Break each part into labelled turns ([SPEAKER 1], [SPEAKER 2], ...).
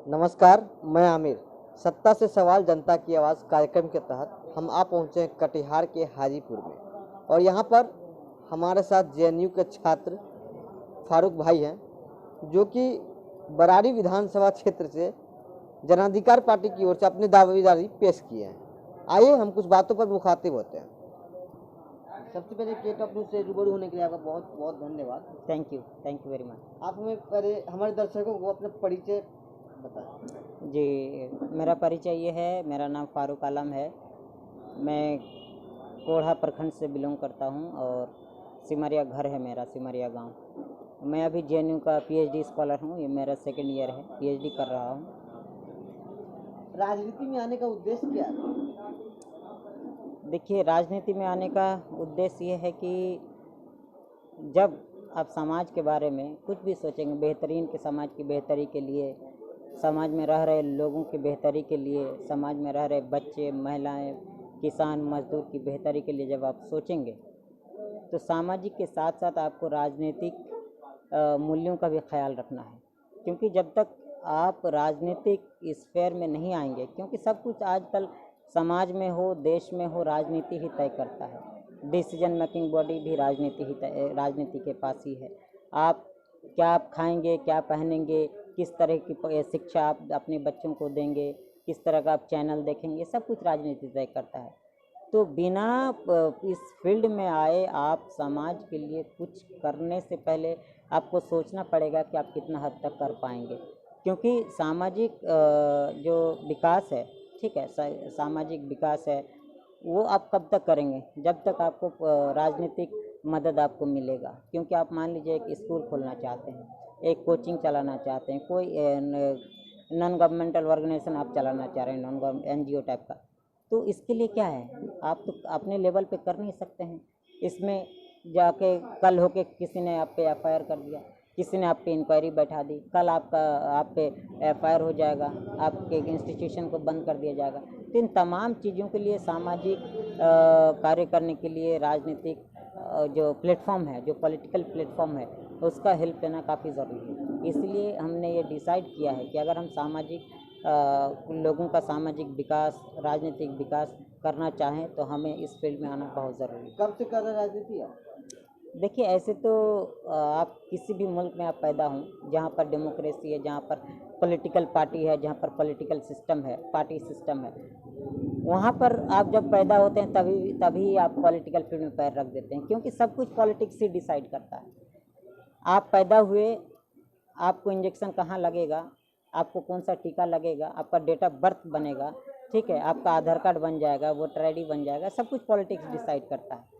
[SPEAKER 1] नमस्कार, मैं आमिर। सत्ता से सवाल जनता की आवाज़ कार्यक्रम के तहत हम आ पहुँचे हैं कटिहार के हाजीपुर में और यहाँ पर हमारे साथ जेएनयू के छात्र फारूक भाई हैं जो कि बरारी विधानसभा क्षेत्र से जनाधिकार पार्टी की ओर से अपनी दावेदारी पेश किए हैं। आइए हम कुछ बातों पर मुखातिब होते हैं। सबसे पहले के टॉपिक से रूबरू होने के लिए आपका बहुत बहुत धन्यवाद।
[SPEAKER 2] Thank you very much.
[SPEAKER 1] आप हमें पहले हमारे दर्शकों को अपना परिचय बताएं।
[SPEAKER 2] जी, मेरा परिचय ये है, मेरा नाम फारूक आलम है। मैं कोढ़ा प्रखंड से बिलोंग करता हूँ और सिमरिया घर है मेरा, सिमरिया गांव। मैं अभी जेएनयू का पीएचडी स्कॉलर हूँ, ये मेरा सेकेंड ईयर है, पीएचडी कर रहा हूँ।
[SPEAKER 1] राजनीति में आने का उद्देश्य क्या है?
[SPEAKER 2] देखिए, राजनीति में आने का उद्देश्य ये है कि जब आप समाज के बारे में कुछ भी सोचेंगे, बेहतरीन के समाज की बेहतरी के लिए, समाज में रह रहे लोगों की बेहतरी के लिए, समाज में रह रहे बच्चे, महिलाएं, किसान, मजदूर की बेहतरी के लिए जब आप सोचेंगे तो सामाजिक के साथ साथ आपको राजनीतिक मूल्यों का भी ख्याल रखना है। क्योंकि जब तक आप राजनीतिक स्फेयर में नहीं आएंगे, क्योंकि सब कुछ आजकल समाज में हो, देश में हो, राजनीति ही तय करता है। डिसीजन मेकिंग बॉडी भी राजनीति के पास ही है। आप क्या खाएंगे, क्या पहनेंगे, किस तरह की शिक्षा आप अपने बच्चों को देंगे, किस तरह का आप चैनल देखेंगे, सब कुछ राजनीति तय करता है। तो बिना इस फील्ड में आए आप समाज के लिए कुछ करने से पहले आपको सोचना पड़ेगा कि आप कितना हद तक कर पाएंगे। क्योंकि सामाजिक जो विकास है, ठीक है, सामाजिक विकास है, वो आप कब तक करेंगे? जब तक आपको राजनीतिक मदद आपको मिलेगा। क्योंकि आप मान लीजिए एक स्कूल खोलना चाहते हैं, एक कोचिंग चलाना चाहते हैं, कोई नॉन गवर्नमेंटल ऑर्गेनाइजेशन आप चलाना चाह रहे हैं, नॉन गवर्नमेंट एनजीओ टाइप का, तो इसके लिए क्या है, आप तो अपने लेवल पे कर नहीं सकते हैं। इसमें जाके कल होके किसी ने आप पे एफआईआर कर दिया, किसी ने आप पे इंक्वायरी बैठा दी, कल आप पे एफआईआर हो जाएगा, आपके इंस्टीट्यूशन को बंद कर दिया जाएगा। तो इन तमाम चीज़ों के लिए, सामाजिक कार्य करने के लिए राजनीतिक जो प्लेटफॉर्म है, जो पॉलिटिकल प्लेटफॉर्म है, उसका हेल्प लेना काफ़ी ज़रूरी है। इसलिए हमने ये डिसाइड किया है कि अगर हम लोगों का सामाजिक विकास, राजनीतिक विकास करना चाहें तो हमें इस फील्ड में आना बहुत ज़रूरी है।
[SPEAKER 1] कब से कर रहे राजनीति आप?
[SPEAKER 2] देखिए, ऐसे तो आप किसी भी मुल्क में आप पैदा हों जहाँ पर डेमोक्रेसी है, जहाँ पर पॉलिटिकल पार्टी है, जहाँ पर पॉलिटिकल सिस्टम है, पार्टी सिस्टम है, वहाँ पर आप जब पैदा होते हैं तभी आप पॉलिटिकल फील्ड में पैर रख देते हैं। क्योंकि सब कुछ पॉलिटिक्स ही डिसाइड करता है। आप पैदा हुए, आपको इंजेक्शन कहाँ लगेगा, आपको कौन सा टीका लगेगा, आपका डेट ऑफ बर्थ बनेगा, ठीक है, आपका आधार कार्ड बन जाएगा, वोटर आईडी बन जाएगा, सब कुछ पॉलिटिक्स डिसाइड करता है।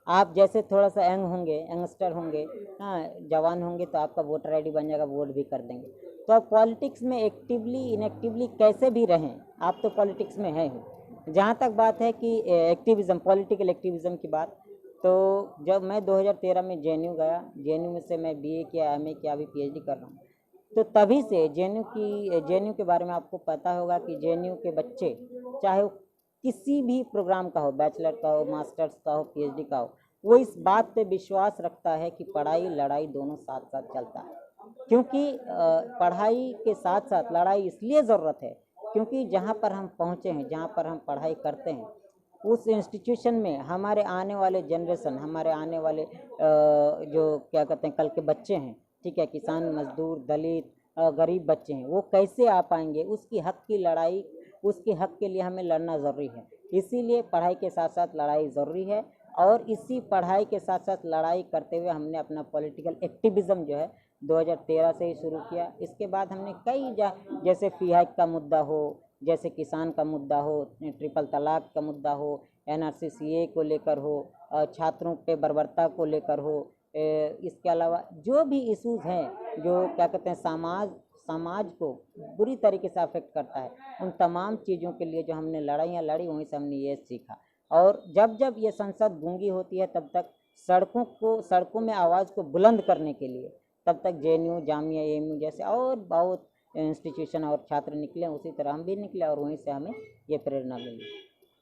[SPEAKER 2] आप जैसे थोड़ा सा यंग होंगे, यंगस्टर होंगे, हाँ, जवान होंगे, तो आपका वोटर आईडी बन जाएगा, वोट भी कर देंगे। तो आप पॉलिटिक्स में एक्टिवली इनएक्टिवली कैसे भी रहें, आप तो पॉलिटिक्स में हैं ही। जहाँ तक बात है कि एक्टिविज़म, पॉलिटिकल एक्टिविज़म की बात, तो जब मैं 2013 में जेएनयू गया, जेएनयू में से मैं बीए किया, एमए किया, अभी पीएचडी कर रहा हूँ, तो तभी से जेएनयू के बारे में आपको पता होगा कि जेएनयू के बच्चे, चाहे वो किसी भी प्रोग्राम का हो, बैचलर का हो, मास्टर्स का हो, पीएचडी का हो, वो इस बात पे विश्वास रखता है कि पढ़ाई लड़ाई दोनों साथ साथ चलता है। क्योंकि पढ़ाई के साथ साथ लड़ाई इसलिए ज़रूरत है क्योंकि जहाँ पर हम पहुँचे हैं, जहाँ पर हम पढ़ाई करते हैं, उस इंस्टीट्यूशन में हमारे आने वाले जनरेशन, हमारे आने वाले जो क्या कहते हैं कल के बच्चे हैं, ठीक है, किसान, मजदूर, दलित, गरीब बच्चे हैं, वो कैसे आ पाएंगे, उसकी हक की लड़ाई, उसके हक के लिए हमें लड़ना ज़रूरी है। इसीलिए पढ़ाई के साथ साथ लड़ाई ज़रूरी है। और इसी पढ़ाई के साथ साथ लड़ाई करते हुए हमने अपना पॉलिटिकल एक्टिविज़म जो है 2013 से ही शुरू किया। इसके बाद हमने कई जैसे फ़ी हाइक का मुद्दा हो, जैसे किसान का मुद्दा हो, ट्रिपल तलाक का मुद्दा हो, एनआरसी सीए को लेकर हो, छात्रों पे बर्बरता को लेकर हो, इसके अलावा जो भी इश्यूज़ हैं जो क्या कहते हैं समाज को बुरी तरीके से अफेक्ट करता है, उन तमाम चीज़ों के लिए जो हमने लड़ाइयाँ लड़ी, वहीं से हमने ये सीखा। और जब जब ये संसद गूंगी होती है तब तक सड़कों में आवाज़ को बुलंद करने के लिए तब तक जेएनयू, जामिया, एएमयू जैसे और बहुत इंस्टीट्यूशन और छात्र निकले, उसी तरह हम भी निकले और वहीं से हमें ये प्रेरणा मिली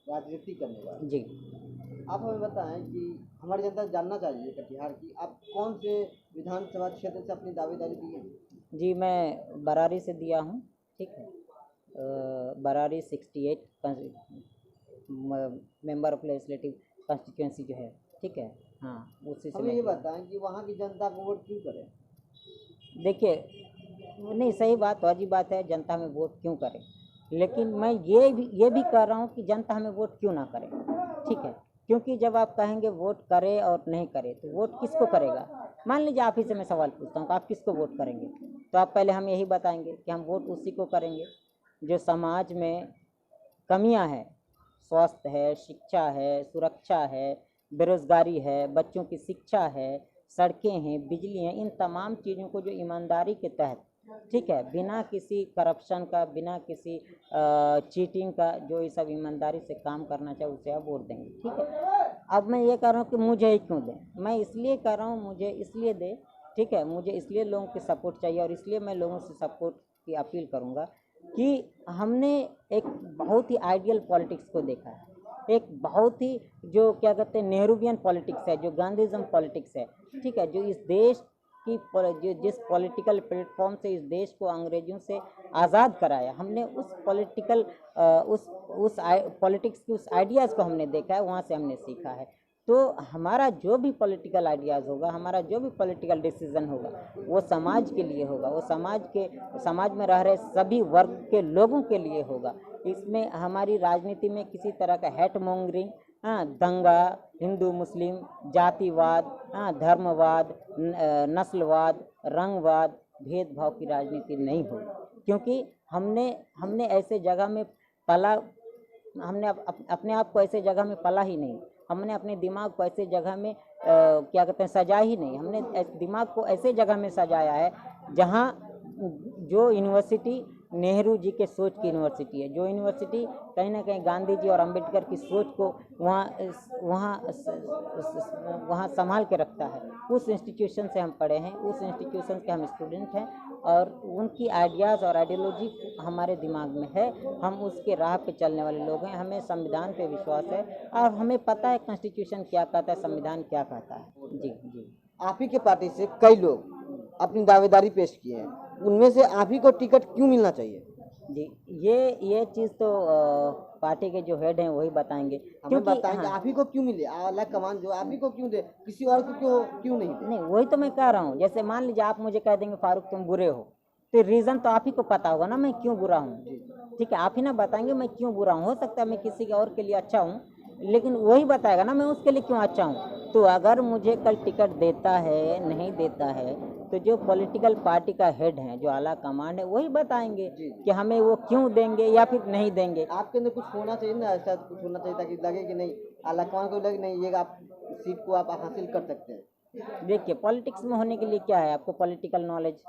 [SPEAKER 1] राजनीति करने वाले।
[SPEAKER 2] जी।
[SPEAKER 1] आप हमें बताएं कि हमारी जनता जानना चाहिए कटिहार की, आप कौन से विधानसभा क्षेत्र से अपनी दावेदारी दी है?
[SPEAKER 2] जी, मैं बरारी से दिया हूँ, ठीक है। Barari 68 member of legislative constituency जो है, ठीक है, हाँ उसी से
[SPEAKER 1] हमें ये बताएं कि वहाँ की जनता को वोट क्यों करें?
[SPEAKER 2] देखिए, नहीं सही बात, वाजिब बात है, जनता हमें वोट क्यों करे, लेकिन मैं ये भी कह रहा हूँ कि जनता हमें वोट क्यों ना करे, ठीक है। क्योंकि जब आप कहेंगे वोट करे और नहीं करे तो वोट किसको करेगा। मान लीजिए आप ही से मैं सवाल पूछता हूँ, आप किसको वोट करेंगे, तो आप पहले हम यही बताएंगे कि हम वोट उसी को करेंगे जो समाज में कमियां हैं, स्वास्थ्य है, शिक्षा है, सुरक्षा है, बेरोजगारी है, बच्चों की शिक्षा है, सड़कें हैं, बिजली हैं, इन तमाम चीज़ों को जो ईमानदारी के तहत, ठीक है, बिना किसी करप्शन का, बिना किसी चीटिंग का, जो ये सब ईमानदारी से काम करना चाहे उसे आप वोट देंगे, ठीक है। अब मैं ये कह रहा हूँ कि मुझे ही क्यों दें, मैं इसलिए कह रहा हूँ मुझे इसलिए दे, ठीक है, मुझे इसलिए लोगों की सपोर्ट चाहिए और इसलिए मैं लोगों से सपोर्ट की अपील करूँगा कि हमने एक बहुत ही आइडियल पॉलिटिक्स को देखा है, एक बहुत ही जो क्या कहते हैं नेहरूवियन पॉलिटिक्स है, जो गांधीज़म पॉलिटिक्स है, ठीक है, जो इस देश की जो जिस पॉलिटिकल प्लेटफॉर्म से इस देश को अंग्रेजों से आज़ाद कराया, हमने उस पॉलिटिकल उस पॉलिटिक्स की उस आइडियाज़ को हमने देखा है, वहाँ से हमने सीखा है। तो हमारा जो भी पॉलिटिकल आइडियाज़ होगा, हमारा जो भी पॉलिटिकल डिसीजन होगा, वो समाज के लिए होगा, वो समाज में रह रहे सभी वर्ग के लोगों के लिए होगा। इसमें हमारी राजनीति में किसी तरह का हेट मॉन्गरिंग, दंगा, हिंदू मुस्लिम, जातिवाद, धर्मवाद, नस्लवाद, रंगवाद, भेदभाव की राजनीति नहीं होगी, क्योंकि हमने ऐसे जगह में पला, हमने अपने आप को ऐसे जगह में पला ही नहीं, हमने अपने दिमाग को ऐसे जगह में क्या कहते हैं सजा ही नहीं, हमने दिमाग को ऐसे जगह में सजाया है जहाँ जो यूनिवर्सिटी नेहरू जी के सोच की यूनिवर्सिटी है, जो यूनिवर्सिटी कहीं ना कहीं गांधी जी और अंबेडकर की सोच को वहाँ संभाल के रखता है। उस इंस्टीट्यूशन से हम पढ़े हैं, उस इंस्टीट्यूशन के हम स्टूडेंट हैं और उनकी आइडियाज़ और आइडियोलॉजी हमारे दिमाग में है, हम उसके राह पे चलने वाले लोग हैं। हमें संविधान पे विश्वास है और हमें पता है कॉन्स्टिट्यूशन क्या कहता है, संविधान क्या कहता है। जी जी।
[SPEAKER 1] आप ही के पार्टी से कई लोग अपनी दावेदारी पेश किए हैं, उनमें से आप ही को टिकट क्यों मिलना चाहिए?
[SPEAKER 2] जी, ये चीज़ तो पार्टी के जो हेड हैं वही बताएंगे,
[SPEAKER 1] हमें बताएंगे आप ही को क्यों मिले, आला कमान जो आप ही को क्यों दे, किसी और को क्यों नहीं दे?
[SPEAKER 2] नहीं, वही तो मैं कह रहा हूँ। जैसे मान लीजिए आप मुझे कह देंगे फारूक तुम बुरे हो, तो रीज़न तो आप ही को पता होगा ना मैं क्यों बुरा हूँ, ठीक है, आप ही ना बताएंगे मैं क्यों बुरा हूँ। हो सकता है मैं किसी के और के लिए अच्छा हूँ, लेकिन वही बताएगा ना मैं उसके लिए क्यों अच्छा हूँ। तो अगर मुझे कल टिकट देता है नहीं देता है तो जो पॉलिटिकल पार्टी का हेड है, जो आला कमांड है, वही बताएंगे कि हमें वो क्यों देंगे या फिर नहीं देंगे।
[SPEAKER 1] आपके अंदर कुछ होना चाहिए ना, ऐसा कुछ होना चाहिए ताकि लगे कि नहीं आला कमान को लगे नहीं ये आप सीट को आप हासिल कर सकते हैं।
[SPEAKER 2] देखिए, पॉलिटिक्स में होने के लिए क्या है, आपको पॉलिटिकल नॉलेज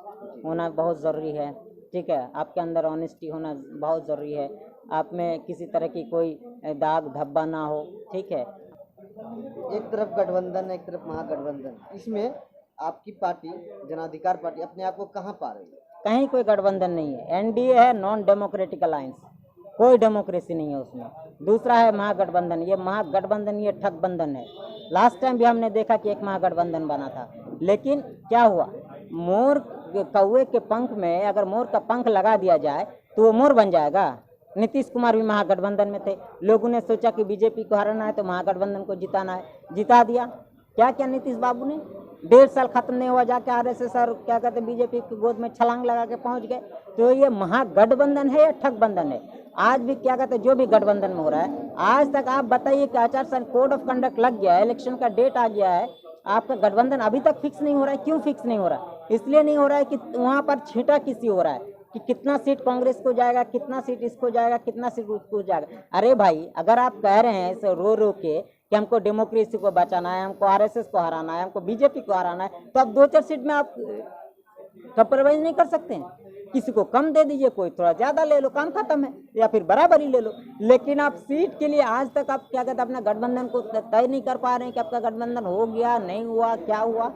[SPEAKER 2] होना बहुत ज़रूरी है, ठीक है, आपके अंदर ऑनेस्टी होना बहुत ज़रूरी है, आप में किसी तरह की कोई दाग धब्बा ना हो, ठीक है।
[SPEAKER 1] एक तरफ गठबंधन, एक तरफ महागठबंधन, इसमें आपकी पार्टी जन अधिकार पार्टी अपने आप को कहाँ पा रही है?
[SPEAKER 2] कहीं कोई गठबंधन नहीं है, एनडीए है, नॉन डेमोक्रेटिक अलायंस, कोई डेमोक्रेसी नहीं है उसमें। दूसरा है महागठबंधन, ये महागठबंधन ये ठगबंधन है। लास्ट टाइम भी हमने देखा कि एक महागठबंधन बना था, लेकिन क्या हुआ, मोर कौवे के पंख में अगर मोर का पंख लगा दिया जाए तो वो मोर बन जाएगा। नीतीश कुमार भी महागठबंधन में थे, लोगों ने सोचा कि बीजेपी को हराना है तो महागठबंधन को जिताना है, जिता दिया। क्या क्या नीतीश बाबू ने 1.5 साल खत्म नहीं हुआ जाके आरएसएस और क्या कहते बीजेपी की गोद में छलांग लगा के पहुंच गए। तो ये महागठबंधन है या ठगबंधन है? आज भी क्या कहते जो भी गठबंधन में हो रहा है, आज तक आप बताइए कि आचार संहिता कोड ऑफ कंडक्ट लग गया है, इलेक्शन का डेट आ गया है, आपका गठबंधन अभी तक फिक्स नहीं हो रहा है। क्यों फिक्स नहीं हो रहा है? इसलिए नहीं हो रहा है कि वहाँ पर छींटा किसी हो रहा है कि कितना सीट कांग्रेस को जाएगा, कितना सीट इसको जाएगा, कितना सीट उसको जाएगा। अरे भाई, अगर आप कह रहे हैं ऐसे रो रो के कि हमको डेमोक्रेसी को बचाना है, हमको आरएसएस को हराना है, हमको बीजेपी को हराना है, तो आप 2-4 सीट में आप कंप्रोमाइज नहीं कर सकते हैं? किसी को कम दे दीजिए, कोई थोड़ा ज्यादा ले लो, काम खत्म है, या फिर बराबर ही ले लो। लेकिन आप सीट के लिए आज तक आप क्या कहते हैं अपना गठबंधन को तय नहीं कर पा रहे हैं कि आपका गठबंधन हो गया नहीं हुआ, क्या हुआ।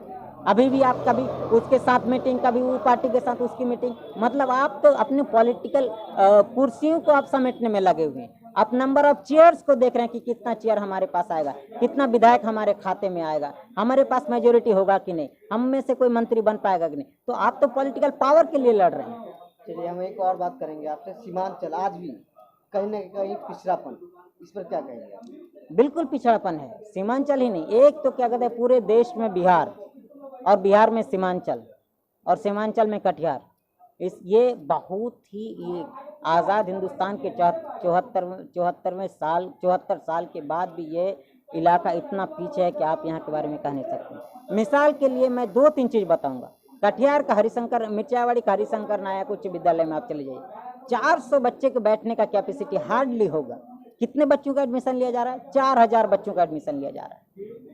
[SPEAKER 2] अभी भी आप कभी उसके साथ मीटिंग, कभी वो पार्टी के साथ उसकी मीटिंग, मतलब आप तो अपने पॉलिटिकल कुर्सियों को आप समेटने में लगे हुए हैं। आप नंबर ऑफ चेयर्स को देख रहे हैं कि कितना चेयर हमारे पास आएगा, कितना विधायक हमारे खाते में आएगा, हमारे पास मेजोरिटी होगा कि नहीं, हम में से कोई मंत्री बन पाएगा कि नहीं। तो आप तो पॉलिटिकल पावर के लिए लड़ रहे हैं,
[SPEAKER 1] चलिए हम एक और बात करेंगे आपसे। सीमांचल आज भी कहीं ना कहीं पिछड़ापन, इस पर क्या कहेंगे आप?
[SPEAKER 2] बिल्कुल पिछड़ापन है, सीमांचल ही नहीं, एक तो क्या कहते हैं पूरे देश में बिहार, और बिहार में सीमांचल, और सीमांचल में कटिहार, ये बहुत ही ये आज़ाद हिंदुस्तान के 74 साल के बाद भी ये इलाका इतना पीछे है कि आप यहाँ के बारे में कह नहीं सकते। मिसाल के लिए मैं 2-3 चीज़ बताऊंगा। कटिहार का हरिशंकर, मिर्चावाड़ी का हरिशंकर नायक उच्च विद्यालय में आप चले जाइए, 400 बच्चे के बैठने का कैपेसिटी हार्डली होगा। कितने बच्चों का एडमिशन लिया जा रहा है? 4000 बच्चों का एडमिशन लिया जा रहा है।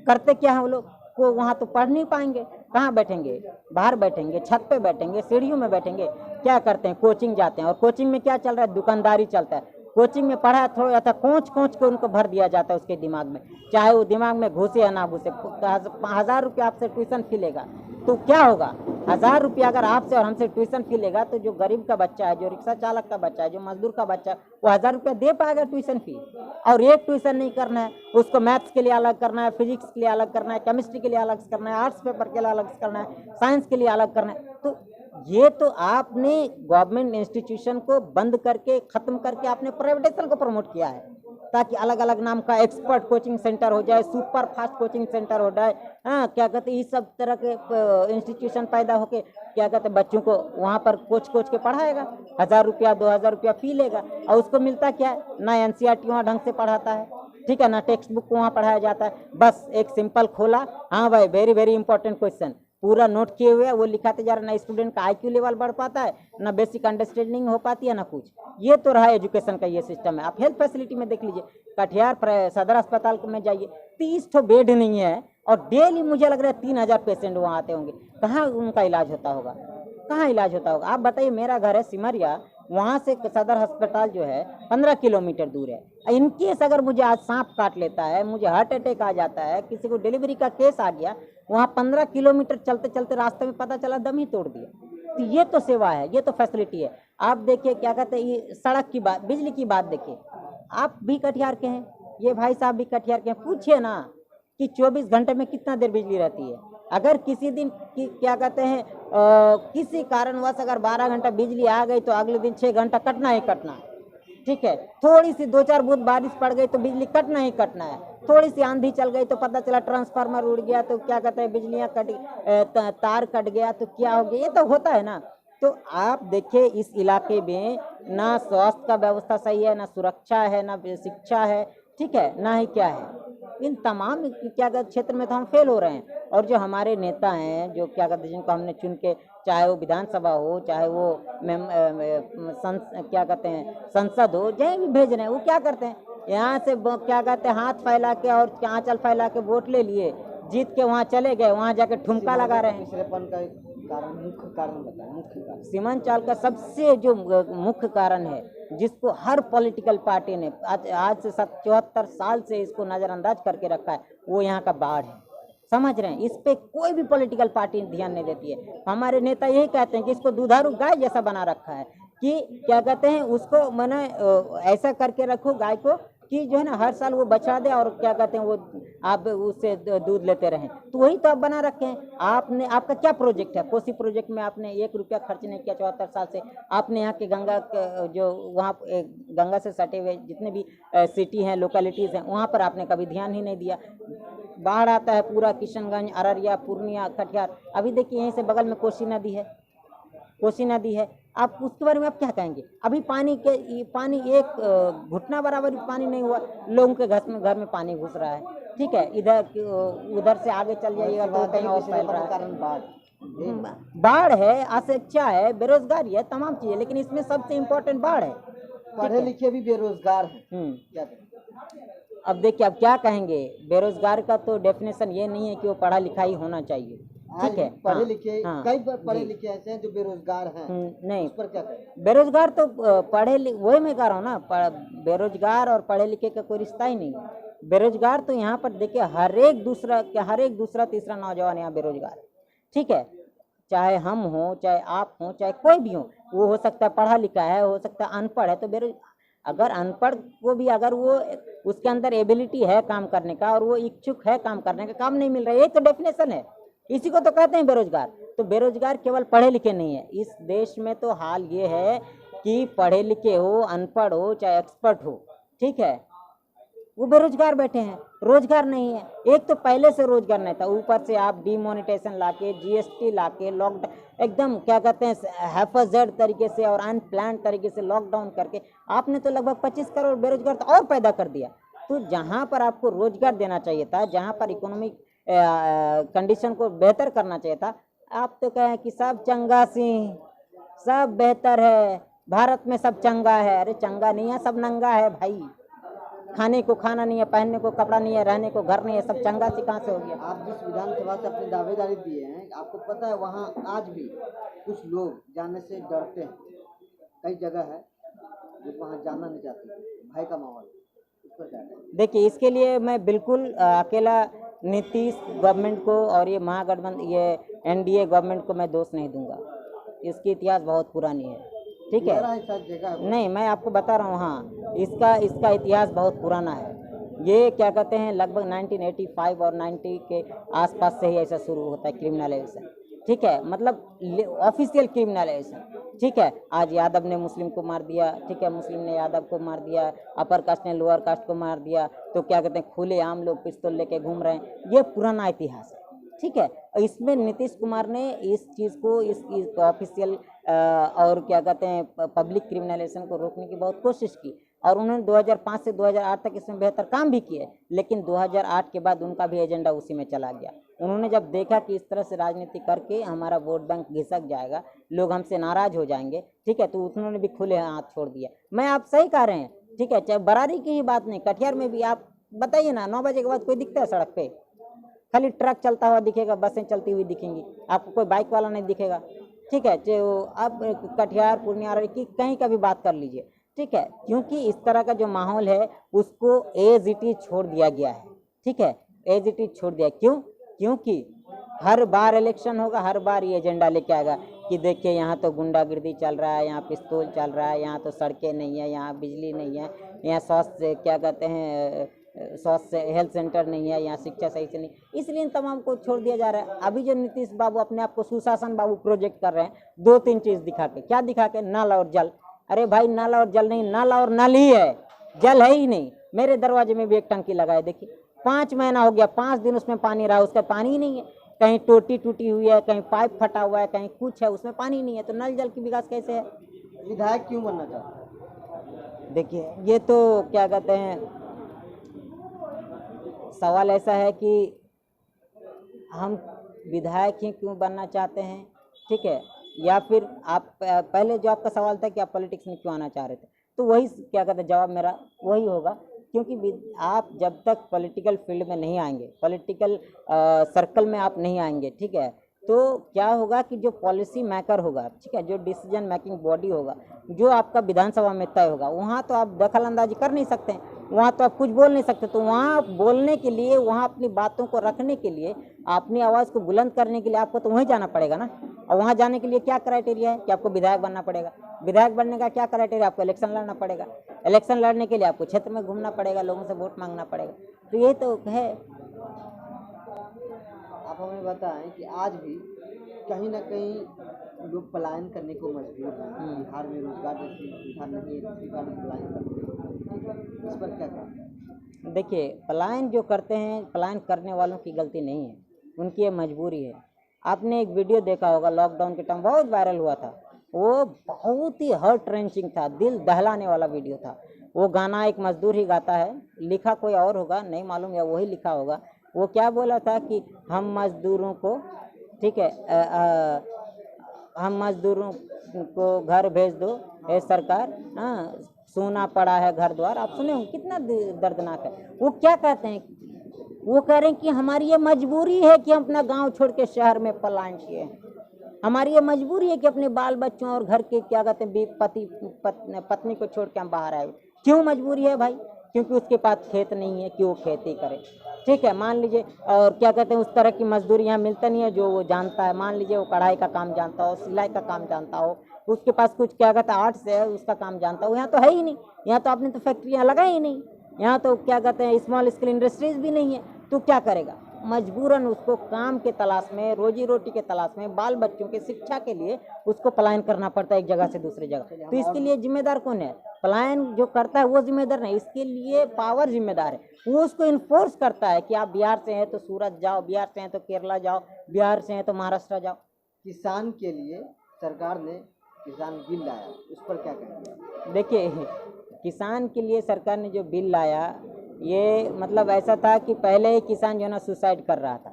[SPEAKER 2] करते क्या है वो लोग को, वहाँ तो पढ़ नहीं पाएंगे, कहाँ बैठेंगे? बाहर बैठेंगे, छत पे बैठेंगे, सीढ़ियों में बैठेंगे। क्या करते हैं? कोचिंग जाते हैं, और कोचिंग में क्या चल रहा है? दुकानदारी चलता है। कोचिंग में पढ़ा थोड़ा था, कोच के उनको भर दिया जाता है उसके दिमाग में, चाहे वो दिमाग में घुसे या ना घुसे। 1000 रुपये आपसे ट्यूशन फी लेगा तो क्या होगा? 1000 रुपये अगर आपसे और हमसे ट्यूशन फी लेगा तो जो गरीब का बच्चा है, जो रिक्शा चालक का बच्चा है, जो मजदूर का बच्चा है, वो 1000 रुपये दे पाएगा ट्यूशन फी? और एक ट्यूशन नहीं करना है, उसको मैथ्स के लिए अलग करना है, फिजिक्स के लिए अलग करना है, केमिस्ट्री के लिए अलग करना है, आर्ट्स पेपर के लिए अलग करना है, साइंस के लिए अलग करना है। तो ये तो आपने गवर्नमेंट इंस्टीट्यूशन को बंद करके, खत्म करके आपने प्राइवेटाइजेशन को प्रमोट किया है, ताकि अलग अलग नाम का एक्सपर्ट कोचिंग सेंटर हो जाए, सुपर फास्ट कोचिंग सेंटर हो जाए। हाँ, क्या कहते हैं, इस सब तरह के इंस्टीट्यूशन पैदा होके क्या कहते हैं बच्चों को वहाँ पर कोच के पढ़ाएगा। 1000 रुपया 2000 रुपया फी लेगा, और उसको मिलता क्या है? ना एनसीईआरटी वहाँ ढंग से पढ़ाता है, ठीक है, ना टेक्स्ट बुक वहाँ पढ़ाया जाता है। बस एक सिंपल खोला, हाँ भाई वेरी वेरी इंपॉर्टेंट क्वेश्चन, पूरा नोट किए हुए वो लिखाते जा रहे। ना स्टूडेंट का आईक्यू लेवल बढ़ पाता है, ना बेसिक अंडरस्टैंडिंग हो पाती है, ना कुछ। ये तो रहा एजुकेशन का ये सिस्टम है। आप हेल्थ फैसिलिटी में देख लीजिए, कटिहार सदर अस्पताल में जाइए, 30 तो बेड नहीं है, और डेली मुझे लग रहा है 3000 पेशेंट वहाँ आते होंगे। कहाँ उनका इलाज होता होगा? कहाँ इलाज होता होगा? आप बताइए। मेरा घर है सिमरिया, वहाँ से सदर अस्पताल जो है 15 किलोमीटर दूर है। इनकेस अगर मुझे आज सांप काट लेता है, मुझे हार्ट अटैक आ जाता है, किसी को डिलीवरी का केस आ गया, वहाँ 15 किलोमीटर चलते चलते रास्ते में पता चला दम ही तोड़ दिया। तो ये तो सेवा है, ये तो फैसिलिटी है। आप देखिए क्या कहते हैं, ये सड़क की बात, बिजली की बात देखिए। आप भी कटिहार के हैं, ये भाई साहब भी कटिहार के हैं, पूछिए ना कि 24 घंटे में कितना देर बिजली रहती है। अगर किसी दिन क्या कहते हैं किसी कारणवश अगर 12 घंटा बिजली आ गई तो अगले दिन 6 घंटा कटना ही कटना है, ठीक है। थोड़ी सी 2-4 बूंद बारिश पड़ गई तो बिजली कटना ही कटना है। थोड़ी सी आंधी चल गई तो पता चला ट्रांसफार्मर उड़ गया, तो क्या कहते हैं बिजलियाँ तार कट गया, तो क्या हो गया? ये तो होता है ना। तो आप देखिए इस इलाके में ना स्वास्थ्य का व्यवस्था सही है, ना सुरक्षा है, ना शिक्षा है, ठीक है, ना ही क्या है। इन तमाम क्या कहते क्षेत्र में तो हम फेल हो रहे हैं। और जो हमारे नेता हैं, जो क्या कहते हैं, जिनको हमने चुन के, चाहे वो विधानसभा हो, चाहे वो क्या कहते हैं संसद हो, जहाँ भी भेज रहे हैं, वो क्या करते हैं? यहाँ से क्या कहते हैं हाथ फैला के और आंचल फैला के वोट ले लिए, जीत के वहाँ चले गए, वहाँ जाके ठुमका लगा रहे हैं।
[SPEAKER 1] पिछड़ेपन का कारण, मुख्य कारण बताएं, मुख्य कारण।
[SPEAKER 2] सीमांचल का सबसे जो मुख्य कारण है, जिसको हर पॉलिटिकल पार्टी ने आज से 74 साल से इसको नज़रअंदाज करके रखा है, वो यहाँ का बाढ़ है। समझ रहे हैं? इस पे कोई भी पॉलिटिकल पार्टी ध्यान नहीं देती है। हमारे नेता यही कहते हैं कि इसको दुधारू गाय जैसा बना रखा है, कि क्या कहते हैं उसको मैंने ऐसा करके रखो गाय को कि जो है ना हर साल वो बचा दे, और क्या कहते हैं वो आप उससे दूध लेते रहें। तो वही तो आप बना रखे हैं। आपका क्या प्रोजेक्ट है? कोसी प्रोजेक्ट में आपने 1 रुपया खर्च नहीं किया 74 साल से। आपने यहाँ के गंगा जो वहाँ गंगा से सटे हुए जितने भी सिटी हैं, लोकेलिटीज़ हैं, वहाँ पर आपने कभी ध्यान ही नहीं दिया। बाढ़ आता है पूरा किशनगंज, अररिया, पूर्णिया, कटिहार। अभी देखिए यहीं से बगल में कोसी नदी है, कोसी नदी है। आप उसके बारे में आप क्या कहेंगे? अभी पानी एक घुटना बराबर पानी नहीं हुआ, लोगों के घर में पानी घुस रहा है, ठीक है। उधर से आगे चल जाइएगा तो कहीं और फैल रहा है। बाढ़ है, अशिक्षा है, बेरोजगारी है, तमाम चीजें, लेकिन इसमें सबसे इम्पोर्टेंट बाढ़ है।
[SPEAKER 1] पढ़े लिखे भी बेरोजगार हैं। क्या
[SPEAKER 2] अब देखिए, अब क्या कहेंगे? बेरोजगार का तो डेफिनेशन ये नहीं है कि वो पढ़ा लिखा ही होना चाहिए, ठीक है।
[SPEAKER 1] पढ़े लिखे, कई पढ़े लिखे ऐसे हैं जो बेरोजगार हैं।
[SPEAKER 2] नहीं,
[SPEAKER 1] उस पर क्या कहें?
[SPEAKER 2] बेरोजगार तो वही मैं कह रहा हूँ ना, बेरोजगार और पढ़े लिखे का कोई रिश्ता ही नहीं। बेरोजगार तो यहाँ पर देखिए हर एक दूसरा तीसरा नौजवान यहाँ बेरोजगार है, ठीक है। चाहे हम हो, चाहे आप हो, चाहे कोई भी हो, वो हो सकता है पढ़ा लिखा है, हो सकता है अनपढ़ है। तो अगर अनपढ़ को भी अगर वो उसके अंदर एबिलिटी है काम करने का, और वो इच्छुक है काम करने का, काम नहीं मिल रहा है, ये तो डेफिनेशन है। इसी को तो कहते हैं बेरोजगार। तो बेरोजगार केवल पढ़े लिखे नहीं है, इस देश में तो हाल ये है कि पढ़े लिखे हो, अनपढ़ हो, चाहे एक्सपर्ट हो, ठीक है, वो बेरोजगार बैठे हैं, रोजगार नहीं है। एक तो पहले से रोजगार नहीं था, ऊपर से आप डिमोनेटाइजेशन लाके, जीएसटी लाके, लॉकडाउन एकदम क्या कहते हैं हैफजेड तरीके से और अनप्लान तरीके से लॉकडाउन करके आपने तो लगभग 25 करोड़ बेरोजगार तो और पैदा कर दिया। तो जहाँ पर आपको रोजगार देना चाहिए था, जहाँ पर इकोनॉमिक कंडीशन को बेहतर करना चाहिए था, आप तो कहें कि सब चंगा सिंह, सब बेहतर है, भारत में सब चंगा है। अरे चंगा नहीं है, सब नंगा है भाई। खाने को खाना नहीं है, पहनने को कपड़ा नहीं है, रहने को घर नहीं है, सब चंगा से कहाँ से हो गया।
[SPEAKER 1] आप जिस विधानसभा से अपनी दावेदारी दिए हैं, आपको पता है वहाँ आज भी कुछ लोग जाने से डरते हैं, कई जगह है जो वहाँ जाना नहीं चाहते, भय का माहौल, उस पर क्या कहें?
[SPEAKER 2] देखिए, इसके लिए मैं बिल्कुल अकेला नीतीश गवर्नमेंट को और ये महागठबंधन, ये एनडीए गवर्नमेंट को मैं दोष नहीं दूंगा। इसकी इतिहास बहुत पुरानी है, ठीक है, नहीं मैं आपको बता रहा हूँ, हाँ इसका इतिहास बहुत पुराना है। ये क्या कहते हैं लगभग 1985 और 90 के आसपास से ही ऐसा शुरू होता है क्रिमिनलाइजेशन, ठीक है, मतलब ऑफिशियल क्रिमिनलाइजेशन, ठीक है। आज यादव ने मुस्लिम को मार दिया, ठीक है, मुस्लिम ने यादव को मार दिया, अपर कास्ट ने लोअर कास्ट को मार दिया, तो क्या कहते हैं खुले आम लोग पिस्तौल लेके घूम रहे हैं। ये पुराना इतिहास है, ठीक है। इसमें नीतीश कुमार ने इस चीज़ को, इस ऑफिशियल और क्या कहते हैं पब्लिक क्रिमिनलाइजेशन को रोकने की बहुत कोशिश की और उन्होंने 2005 से 2008 तक इसमें बेहतर काम भी किए, लेकिन 2008 के बाद उनका भी एजेंडा उसी में चला गया। उन्होंने जब देखा कि इस तरह से राजनीति करके हमारा वोट बैंक घिसक जाएगा, लोग हमसे नाराज हो जाएंगे, ठीक है, तो उन्होंने भी खुले हाथ छोड़ दिया। मैं आप सही कह रहे हैं, ठीक है, चाहे बरारी की ही बात नहीं, कटिहार में भी आप बताइए ना, 9 बजे के बाद कोई दिखता है सड़क पे? खाली ट्रक चलता हुआ दिखेगा, बसें चलती हुई दिखेंगी, आपको कोई बाइक वाला नहीं दिखेगा, ठीक है। जो आप कटिहार, पूर्णिया की कहीं का भी बात कर लीजिए, ठीक है, क्योंकि इस तरह का जो माहौल है उसको एज इट इज छोड़ दिया गया है, ठीक है, एज इट इज छोड़ दिया। क्यों? क्योंकि हर बार इलेक्शन होगा, हर बार ये एजेंडा लेके आएगा कि देखिए यहाँ तो गुंडागिर्दी चल रहा है, यहाँ पिस्तौल चल रहा है, यहाँ तो सड़कें नहीं है, यहाँ बिजली नहीं है, यहाँ स्वास्थ्य क्या कहते हैं स्वास्थ्य हेल्थ सेंटर नहीं है, यहाँ शिक्षा सही से नहीं, इसलिए इन तमाम को छोड़ दिया जा रहा है। अभी जो नीतीश बाबू अपने आप को सुशासन बाबू प्रोजेक्ट कर रहे हैं, 2-3 चीज़ दिखा के, क्या दिखा के? नल और जल। अरे भाई नल और जल नहीं, नल और नल ही है, जल है ही नहीं। मेरे दरवाजे में भी एक टंकी लगाए, देखिए 5 महीना हो गया, 5 दिन उसमें पानी रहा, उसका पानी ही नहीं है। कहीं टोटी टूटी हुई है, कहीं पाइप फटा हुआ है, कहीं कुछ है, उसमें पानी नहीं है, तो नल जल की विकास कैसे है?
[SPEAKER 1] विधायक क्यों बनना चाहते हैं?
[SPEAKER 2] देखिए ये तो क्या कहते हैं, सवाल ऐसा है कि हम विधायक ही क्यों बनना चाहते हैं, ठीक है, या फिर आप पहले जो आपका सवाल था कि आप पॉलिटिक्स में क्यों आना चाह रहे थे, तो वही क्या कहते हैं जवाब मेरा वही होगा, क्योंकि आप जब तक पॉलिटिकल फील्ड में नहीं आएंगे, पॉलिटिकल सर्कल में आप नहीं आएंगे, ठीक है, तो क्या होगा कि जो पॉलिसी मेकर होगा, ठीक है, जो डिसीजन मेकिंग बॉडी होगा, जो आपका विधानसभा में तय होगा, वहाँ तो आप दखल अंदाजी कर नहीं सकते, वहाँ तो आप कुछ बोल नहीं सकते। तो वहाँ बोलने के लिए, वहाँ अपनी बातों को रखने के लिए, अपनी आवाज़ को बुलंद करने के लिए आपको तो वहीं जाना पड़ेगा ना। और वहाँ जाने के लिए क्या क्राइटेरिया है कि आपको विधायक बनना पड़ेगा। विधायक बनने का क्या क्राइटेरिया? आपको इलेक्शन लड़ना पड़ेगा। इलेक्शन लड़ने के लिए आपको क्षेत्र में घूमना पड़ेगा, लोगों से वोट मांगना पड़ेगा। तो ये तो है।
[SPEAKER 1] आप हमें बताएं कि आज भी कहीं ना कहीं लोग पलायन करने को मजबूर हैं। बिहार में रोजगार जैसी सुविधा नहीं है, जिसके कारण पलायन करते हैं, इस पर क्या कहते हैं?
[SPEAKER 2] देखिए, पलायन जो करते हैं, पलायन करने वालों की गलती नहीं है, उनकी ये मजबूरी है। आपने एक वीडियो देखा होगा, लॉकडाउन के टाइम बहुत वायरल हुआ था, वो बहुत ही हार्ट रेंचिंग था, दिल दहलाने वाला वीडियो था। वो गाना एक मजदूर ही गाता है, लिखा कोई और होगा, नहीं मालूम, या वही लिखा होगा। वो क्या बोला था कि हम मजदूरों को, ठीक है, हम मजदूरों को घर भेज दो, ये सरकार, हाँ, सोना पड़ा है घर द्वार। आप सुने होंगे, कितना दर्दनाक है। वो क्या कहते हैं? वो कह रहे हैं कि हमारी ये मजबूरी है कि हम अपना गांव छोड़ के शहर में पलायन किए हैं। हमारी ये मजबूरी है कि अपने बाल बच्चों और घर के क्या कहते हैं पत्नी को छोड़ के हम बाहर आए। क्यों मजबूरी है भाई? क्योंकि उसके पास खेत नहीं है कि वो खेती करे, ठीक है, मान लीजिए। और क्या कहते हैं, उस तरह की मजदूरी यहाँ मिलता नहीं है जो वो जानता है। मान लीजिए वो कढ़ाई का काम जानता हो, सिलाई का काम जानता हो, उसके पास कुछ क्या कहता है आर्ट्स है, उसका काम जानता हो। यहाँ तो है ही नहीं, यहाँ तो आपने तो फैक्ट्रियाँ लगाई ही नहीं, यहाँ तो क्या कहते हैं स्मॉल स्केल इंडस्ट्रीज भी नहीं है, तो क्या करेगा? मजबूरन उसको काम के तलाश में, रोजी रोटी के तलाश में, बाल बच्चों के शिक्षा के लिए उसको पलायन करना पड़ता है एक जगह से दूसरी जगह। तो इसके लिए जिम्मेदार कौन है? पलायन जो करता है वो जिम्मेदार नहीं, इसके लिए पावर जिम्मेदार है। वो उसको इन्फोर्स करता है कि आप बिहार से हैं तो सूरत जाओ, बिहार से हैं तो केरला जाओ, बिहार से हैं तो महाराष्ट्र जाओ।
[SPEAKER 1] किसान के लिए सरकार ने किसान बिल लाया, उस पर क्या कहेंगे?
[SPEAKER 2] देखिए, किसान के लिए सरकार ने जो बिल लाया, ये मतलब ऐसा था कि पहले ही किसान जो है ना सुसाइड कर रहा था,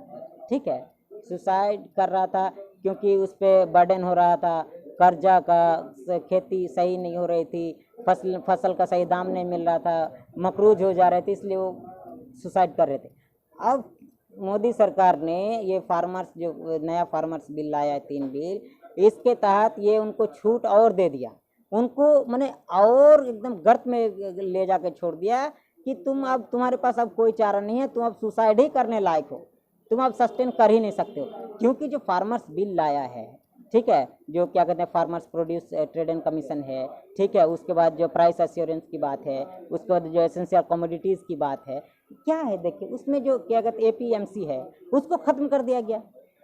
[SPEAKER 2] ठीक है, सुसाइड कर रहा था क्योंकि उस पर बर्डन हो रहा था, कर्जा का, खेती सही नहीं हो रही थी, फसल का सही दाम नहीं मिल रहा था, मकरूज हो जा रहे थे, इसलिए वो सुसाइड कर रहे थे। अब मोदी सरकार ने ये फार्मर्स जो नया फार्मर्स बिल लाया है 3 बिल, इसके तहत ये उनको छूट और दे दिया, उनको मैंने और एकदम गर्त में ले जाके छोड़ दिया कि तुम अब तुम्हारे पास अब कोई चारा नहीं है, तुम अब सुसाइड ही करने लायक हो, तुम अब सस्टेन कर ही नहीं सकते हो। क्योंकि जो फार्मर्स बिल लाया है, ठीक है, जो क्या कहते हैं farmers produce trade and commission है, ठीक है, उसके बाद जो प्राइस एश्योरेंस की बात है, उसके बाद जो एसेंशियल कमोडिटीज़ की बात है, क्या है देखिए उसमें जो क्या कहते हैं APMC है उसको ख़त्म कर दिया गया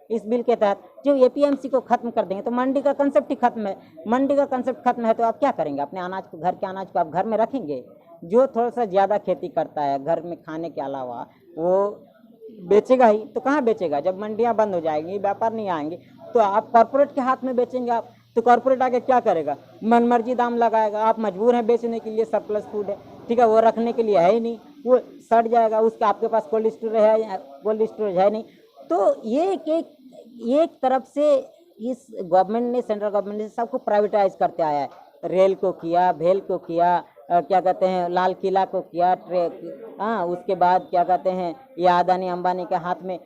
[SPEAKER 2] इस बिल के तहत। जो APMC को ख़त्म कर देंगे तो मंडी का कंसेप्ट ही खत्म है। मंडी का कंसेप्ट खत्म है तो आप क्या करेंगे? अपने अनाज को, घर के अनाज को आप घर में रखेंगे? जो थोड़ा सा ज़्यादा खेती करता है घर में खाने के अलावा, वो बेचेगा ही तो कहाँ बेचेगा? जब मंडियाँ बंद हो जाएंगी, व्यापार नहीं आएंगे, तो आप कॉर्पोरेट के हाथ में बेचेंगे आप, तो कॉर्पोरेट आगे क्या करेगा? मनमर्जी दाम लगाएगा। आप मजबूर हैं बेचने के लिए, सरप्लस फूड है, ठीक है, वो रखने के लिए है ही नहीं, वो सड़ जाएगा, उसका आपके पास कोल्ड स्टोरेज है नहीं। तो ये एक तरफ से इस गवर्नमेंट ने, सेंट्रल गवर्नमेंट ने सबको प्राइवेटाइज करते आया है। रेल को किया, भेल को किया, क्या कहते हैं लाल किला को किया, उसके बाद क्या कहते हैं ये अदानी अंबानी के हाथ में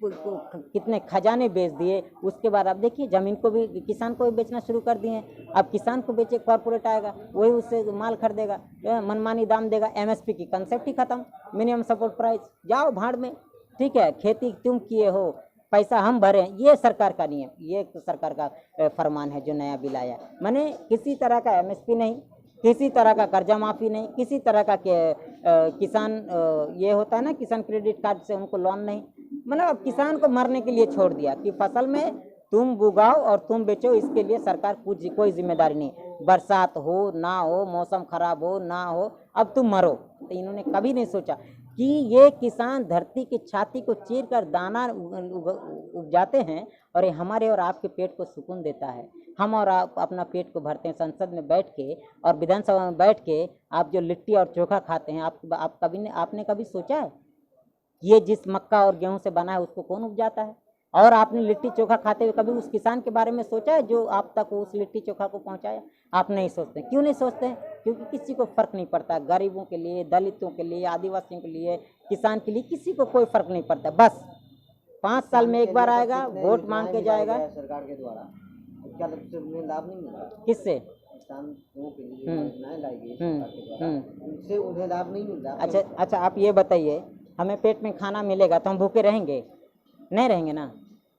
[SPEAKER 2] कितने खजाने बेच दिए। उसके बाद आप देखिए ज़मीन को भी, किसान को भी बेचना शुरू कर दिए हैं। अब किसान को बेचे कॉर्पोरेट आएगा, वही उससे माल खरीदेगा, मनमानी दाम देगा, MSP की कंसेप्ट ही खत्म, मिनिमम सपोर्ट प्राइस, जाओ भाड़ में, ठीक है, खेती तुम किए हो, पैसा हम भरे, ये सरकार का नियम, ये सरकार का फरमान है जो नया बिल आया। मैंने किसी तरह का MSP नहीं, किसी तरह का कर्जा माफ़ी नहीं, किसी तरह का किसान ये होता है ना किसान क्रेडिट कार्ड से उनको लोन नहीं, मतलब अब किसान को मरने के लिए छोड़ दिया कि फसल में तुम उगाओ और तुम बेचो, इसके लिए सरकार कोई जिम्मेदारी नहीं। बरसात हो ना हो, मौसम खराब हो ना हो, अब तुम मरो। तो इन्होंने कभी नहीं सोचा कि ये किसान धरती की छाती को चीर कर दाना उपजाते हैं और ये हमारे और आपके पेट को सुकून देता है। हम और आप अपना पेट को भरते हैं संसद में बैठ के और विधानसभा में बैठ के। आप जो लिट्टी और चोखा खाते हैं, आपने कभी सोचा है ये जिस मक्का और गेहूं से बना है उसको कौन उपजाता है? और आपने लिट्टी चोखा खाते हुए कभी उस किसान के बारे में सोचा है जो आप तक उस लिट्टी चोखा को पहुंचाया? आप नहीं सोचते। क्यों नहीं सोचते हैं? क्योंकि किसी को फर्क नहीं पड़ता। गरीबों के लिए, दलितों के लिए, आदिवासियों के लिए, किसान के लिए, किसी को कोई फर्क नहीं पड़ता। बस 5 साल में एक बार आएगा, वोट मांग के जाएगा।
[SPEAKER 1] सरकार के द्वारा क्या उन्हें लाभ नहीं मिल रहा?
[SPEAKER 2] किससे?
[SPEAKER 1] किसानों के लिए योजनाएं लाई गई सरकार के द्वारा, उनसे उन्हें लाभ नहीं मिल रहा।
[SPEAKER 2] अच्छा, आप ये बताइए, हमें पेट में खाना मिलेगा तो हम भूखे रहेंगे? नहीं रहेंगे ना।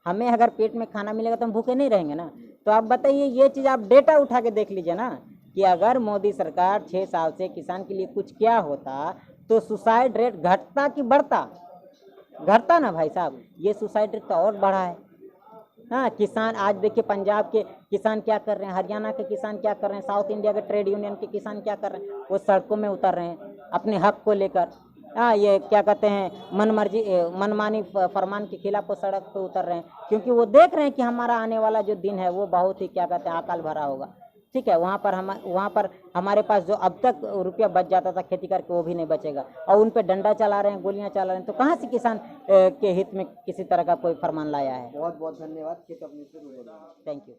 [SPEAKER 2] हमें अगर पेट में खाना मिलेगा तो हम भूखे नहीं रहेंगे ना। तो आप बताइए, ये चीज़ आप डेटा उठा के देख लीजिए ना कि अगर मोदी सरकार 6 साल से किसान के लिए कुछ क्या होता तो सुसाइड रेट घटता कि बढ़ता? घटता ना भाई साहब। ये सुसाइड रेट तो और बढ़ा है। हाँ, किसान आज देखिए, पंजाब के किसान क्या कर रहे हैं, हरियाणा के किसान क्या कर रहे हैं, साउथ इंडिया के ट्रेड यूनियन के किसान क्या कर रहे हैं, वो सड़कों में उतर रहे हैं अपने हक को लेकर। हाँ, ये क्या कहते हैं मनमानी फरमान के खिलाफ वो सड़क पर उतर रहे हैं, क्योंकि वो देख रहे हैं कि हमारा आने वाला जो दिन है वो बहुत ही क्या कहते हैं अकाल भरा होगा। ठीक है, वहाँ पर हमारे पास जो अब तक रुपया बच जाता था खेती करके वो भी नहीं बचेगा, और उन पे डंडा चला रहे हैं, गोलियां चला रहे हैं। तो कहाँ से किसान के हित में किसी तरह का कोई फरमान लाया है?
[SPEAKER 1] बहुत बहुत धन्यवाद। Thank you.